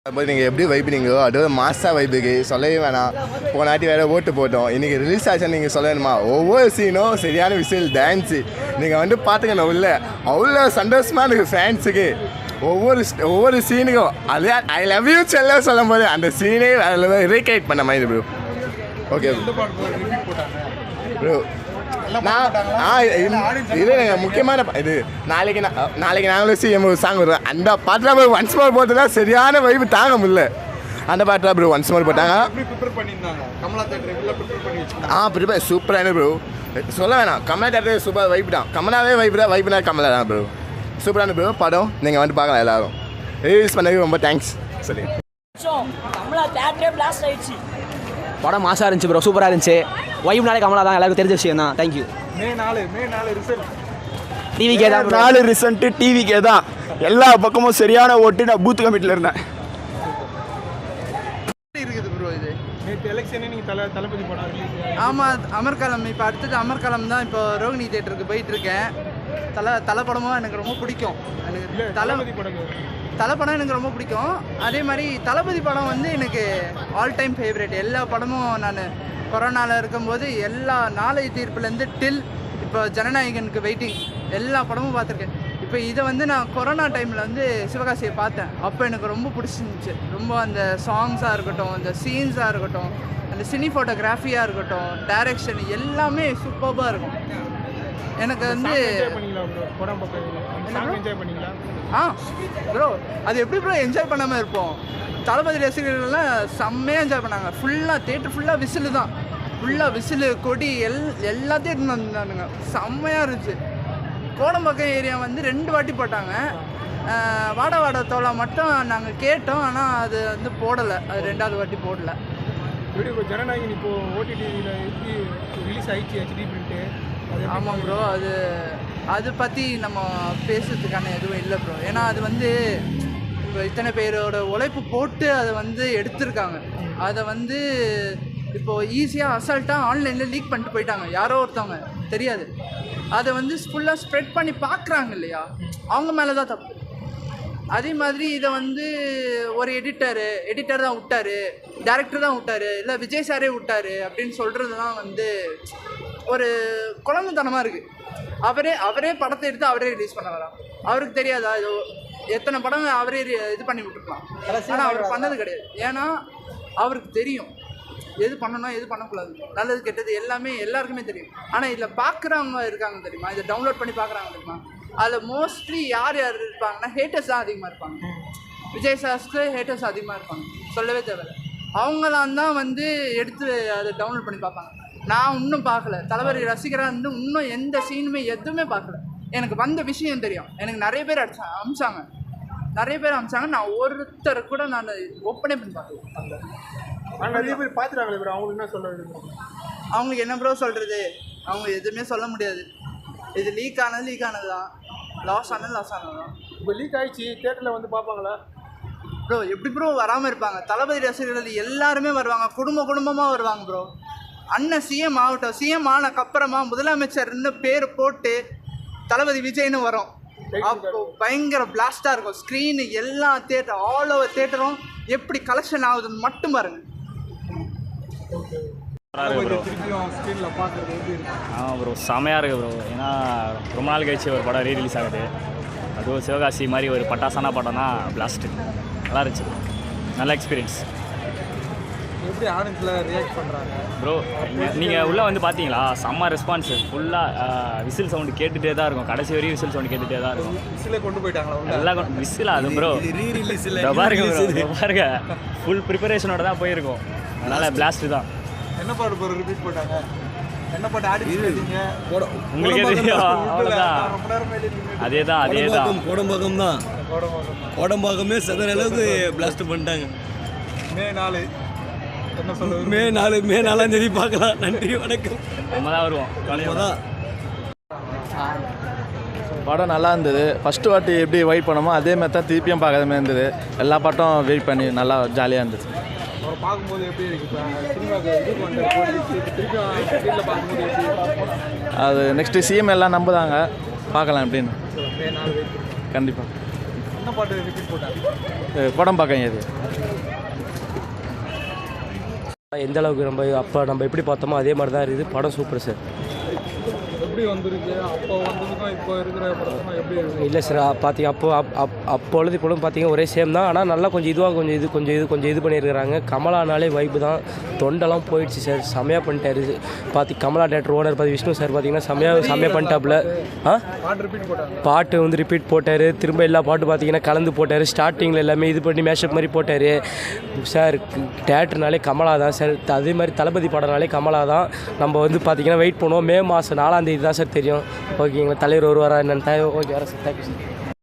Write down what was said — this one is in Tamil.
அப்போ நீங்கள் எப்படி வைப்பினீங்களோ அது மாஸ்டர் வைப்புக்கு சொல்லவே வேணாம். போனாட்டி வேறு ஓட்டு போட்டோம். இன்றைக்கி ரிலீஸ் ஆச்சுன்னு நீங்கள் சொல்லணுமா? ஒவ்வொரு சீனும் சரியான விசில் டான்ஸு நீங்கள் வந்து பார்த்துக்கணும். உள்ள அவ்வளோ சந்தோஷமாக இருக்குது ஃபேன்ஸுக்கு. ஒவ்வொரு சீனுக்கும் அது ஐ லவ் யூ செல்ல சொல்லும் போது அந்த சீனே அதில் ரீக்ரியேட் பண்ண மாதிரி ப்ரோ. Okay bro. இது முக்கியமான இது நாளைக்கு நாங்களும் சிஎம் சாங் வருவோம். அந்த பாட்டில் ப்ரோ ஒன்ஸ் மோர் போட்டுனா சரியான வைப்பு தாங்க முடியல. அந்த பாட்டில் ப்ரோ ஒன்ஸ் மோர் போட்டாங்க. ப்ரிப்பேர் சூப்பரான ப்ரோ. சொல்ல வேணாம், கமலா தேட்டர் சூப்பர் வைப்பு தான். கமலாவே வைப்புனா கமலா தான் ப்ரோ. சூப்பரான ப்ரோ படம். நீங்கள் வந்து பார்க்கலாம் எல்லாரும். ரிலீஸ் பண்ணதுக்கு ரொம்ப தேங்க்ஸ். சரி, கமலா தேட்டரே பிளாஸ்ட் ஆயிடுச்சு. படம் மாசாக இருந்துச்சு ப்ரோ, சூப்பராக இருந்துச்சு. வைப்னாலே கமலா தான், எல்லாருக்கும் தெரிஞ்ச விஷயம் தான். தேங்க்யூ. மே 4 ரிசல்ட் டிவிக்கே தான். 4 ரிசல்ட்டு டிவிக்கே தான். எல்லா பக்கமும் சரியான ஓட்டு. நான் பூத் கமிட்டியில் இருந்தேன். இருக்குது ப்ரோ இது. நேற்று எலெக்ஷனே நீங்கள் தளபதி படம். ஆமாம், அமர்கலம். இப்போ அடுத்தது அமர்கலம் தான். இப்போ ரோகிணி தேட்டருக்கு போயிட்டுருக்கேன். தலை படமும் எனக்கு ரொம்ப பிடிக்கும். எனக்கு தலை படம் எனக்கு ரொம்ப பிடிக்கும். அதே மாதிரி தளபதி படம் வந்து எனக்கு ஆல் டைம் ஃபேவரட். எல்லா படமும் நான் கொரோனாவில் இருக்கும்போது எல்லா நாளை தீர்ப்புலேருந்து டில் இப்போ ஜனநாயகனுக்கு வெயிட்டிங் எல்லா படமும் பார்த்துருக்கேன். இப்போ இதை வந்து நான் கொரோனா டைமில் வந்து சிவகாசியை பார்த்தேன். அப்போ எனக்கு ரொம்ப பிடிச்சிருந்துச்சு. ரொம்ப அந்த சாங்ஸாக இருக்கட்டும், அந்த சீன்ஸாக இருக்கட்டும், அந்த சினி ஃபோட்டோகிராஃபியாக இருக்கட்டும், டைரக்ஷன் எல்லாமே சூப்பராக இருக்கும். எனக்கு வந்து ப்ரோ அது எப்படி ப்ரோ என்ஜாய் பண்ணாமல் இருப்போம்? தளபதி ரசிகர்கள்லாம் செம்மையாக என்ஜாய் பண்ணாங்க. ஃபுல்லாக தேட்டர் ஃபுல்லாக விசிலு தான். ஃபுல்லாக விசிலு, கொடி எல்லாத்தையும் எடுத்துன்னு வந்தானுங்க. செம்மையாக இருந்துச்சு. கோடம்பாக்கம் ஏரியா வந்து 2 வாட்டி போட்டாங்க. வாட தோலா மட்டும் நாங்கள் கேட்டோம், ஆனால் அது வந்து போடலை. அது 2வது வாட்டி போடலை. இப்போ ஜனநாயகன் இப்போது ஓடிடியில் எப்படி ரிலீஸ் ஆகிடுச்சு ஹெச்டி பிரிண்ட்டு. ஆமாம் ப்ரோ, அது பற்றி நம்ம பேசுறதுக்கான எதுவும் இல்லை ப்ரோ. ஏன்னா அது வந்து இப்போ இத்தனை பேரோட உழைப்பு போட்டு அதை வந்து எடுத்திருக்காங்க. அதை வந்து இப்போது ஈஸியாக அசால்ட்டாக ஆன்லைனில் லீக் பண்ணிட்டு போயிட்டாங்க. யாரோ ஒருத்தவங்க தெரியாது, அதை வந்து ஃபுல்லாக ஸ்ப்ரெட் பண்ணி பார்க்குறாங்க இல்லையா, அவங்க மேலே தான் தப்பு. அதே மாதிரி இதை வந்து ஒரு எடிட்டர் தான் விட்டார், டேரக்டர் தான் விட்டார், இல்லை விஜய் சாரே விட்டார் அப்படின்னு சொல்கிறது தான் வந்து ஒரு குழந்தைத்தனமாக இருக்குது. அவரே படத்தை எடுத்து அவரே ரிலீஸ் பண்ண வரான். அவருக்கு தெரியாதா இதோ எத்தனை படம் அவரே இது பண்ணி விட்டுருக்கலாம். ஆனால் அவர் பண்ணது கிடையாது. ஏன்னா அவருக்கு தெரியும் எது பண்ணணும் எது பண்ணக்கூடாது, நல்லது கெட்டது எல்லாமே எல்லாருக்குமே தெரியும். ஆனால் இதில் பார்க்குறவங்க இருக்காங்க தெரியுமா, இதை டவுன்லோட் பண்ணி பார்க்குறாங்க தெரியுமா, அதில் மோஸ்ட்லி யார் இருப்பாங்கன்னா ஹேட்டர்ஸ் தான் அதிகமாக இருப்பாங்க. விஜய் சார்ஸ்க்கு ஹேட்டர்ஸ் அதிகமாக இருப்பாங்க, சொல்லவே தேவையில்லை. அவங்களாம் தான் வந்து எடுத்து அதை டவுன்லோட் பண்ணி பார்ப்பாங்க. நான் இன்னும் பார்க்கல. தளபதி ரசிகராக இருந்து இன்னும் எந்த சீனுமே எதுவுமே பார்க்கல. எனக்கு வந்த விஷயம் தெரியும். எனக்கு நிறைய பேர் அமிச்சாங்க. நான் ஒருத்தர் கூட நான் ஓப்பனே பண்ணி பார்க்கல. நிறைய பேர் பார்த்துட்டாங்களே ப்ரோ, அவங்களுக்கு என்ன சொல்கிறது? அவங்களுக்கு என்ன ப்ரோ சொல்கிறது? அவங்க எதுவுமே சொல்ல முடியாது. இது லீக் ஆனது தான், லாஸ் ஆனது தான். இப்போ லீக் ஆகிடுச்சு, தேட்டரில் வந்து பார்ப்பாங்களா ப்ரோ? எப்படி ப்ரோ வராமல் இருப்பாங்க? தளபதி ரசிகர்கள் எல்லாருமே வருவாங்க, குடும்பமாக வருவாங்க ப்ரோ. அண்ணன் சிஎம் ஆகட்டும், சிஎம் ஆனதுக்கப்புறமா முதலமைச்சர்னு பேர் போட்டு தளபதி விஜய்னு வரும். அப்போ பயங்கர பிளாஸ்டாக இருக்கும். ஸ்க்ரீனு எல்லா தேட்டர், ஆல் ஓவர் தேட்டரும் எப்படி கலெக்ஷன் ஆகுதுன்னு மட்டும் பாருங்க. ப்ரோ செமையாக இருக்குது ப்ரோ. ஏன்னா ரொம்ப நாள் கழிச்சு ஒரு படம் ரீரிலீஸ் ஆகுது. அதுவும் சிவகாசி மாதிரி ஒரு பட்டாசான படம் தான். பிளாஸ்ட்டு நல்லா இருந்துச்சு, நல்ல எக்ஸ்பீரியன்ஸ். எப்படி ஆடியன்ஸில் ரியாக்ட் பண்ணுறாங்க ப்ரோ? நீங்கள் உள்ளே வந்து பார்த்தீங்களா, செம்ம ரெஸ்பான்ஸு. ஃபுல்லாக விசில் சவுண்டு கேட்டுகிட்டே தான் இருக்கும். கடைசி வரையும் விசில் சவுண்டு கேட்டுகிட்டே தான் இருக்கும். விசிலே கொண்டு போயிட்டாங்களா? எல்லாம் விசில் அது ப்ரோ. பாருங்க ஃபுல் ப்ரிப்பரேஷனோட தான் போயிருக்கோம். அதனால் பிளாஸ்ட்டு தான். என்ன பாட்டு ப்ரோ ரிப்பீட் போட்டாங்க? என்ன பாட்டு ஆடிட்டீங்க? உங்களுக்கே தெரியும். அவ்வளோதான், அதே தான் கோடம்பாக்கமே சதன அளவுக்கு பிளாஸ்ட் பண்ணிட்டாங்க. மே 4 என்ன சொல்லுவது? மே 4ஆம் தேதி பார்க்கலாம். நன்றி, வணக்கம். நம்ம தான் வருவோம். படம் நல்லா இருந்தது. ஃபஸ்ட்டு வாட்டி எப்படி வெயிட் பண்ணோமோ அதே மாதிரி தான் திருப்பியும் பார்க்குற மாதிரி இருந்தது. எல்லா பாட்டும் வெயிட் பண்ணி நல்லா ஜாலியாக இருந்துச்சு. பார்க்கும்போது எப்படி அது நெக்ஸ்ட்டு சிஎம் எல்லாம் நம்புதாங்க, பார்க்கலாம் எப்படின்னு. மே 4 கண்டிப்பாக. என்ன பாட்டு ரிப்பீட் போட்டாங்க? கோடம்பாக்கம். இது எந்த அளவுக்கு நம்ம எப்படி பார்த்தோமோ அதே மாதிரி தான் இருக்குது. படம் சூப்பர் சார். எப்படி வந்திருக்கு அப்போ வந்ததுக்கும் இப்போ இருக்கிற படத்துக்கும் எப்படி இருக்கு? இல்லை சார் பார்த்தீங்க அப்பொழுது இப்பொழுதும் பார்த்தீங்க ஒரே சேம் தான். ஆனால் நல்லா கொஞ்சம் இது பண்ணியிருக்கிறாங்க. கமலானாலே வைப்பு தான். தொண்டெல்லாம் போயிடுச்சு சார். செமையாக பண்ணிட்டாரு. Kamala director owner Vishnu sir பார்த்தீங்கன்னா செமையாக பண்ணிட்டாப்புல. பாட்டு வந்து ரிப்பீட் போட்டார். திரும்ப எல்லா பாட்டு பார்த்தீங்கன்னா கலந்து போட்டார். ஸ்டார்டிங்கில் எல்லாமே இது பண்ணி மேஷப் மாதிரி போட்டார் சார். டேரக்டர்னாலே கமலா தான் சார். அதே மாதிரி தளபதி படம்னாலே கமலா தான். நம்ம வந்து பார்த்தீங்கன்னா வெயிட் பண்ணுவோம். மே மாதம் 4ஆம் தேதி தான் சார் தெரியும். ஓகேங்களா, தலைவர் வருவாரா என்னன்னு. ஓகே, வரேன் சார். Thank you sir.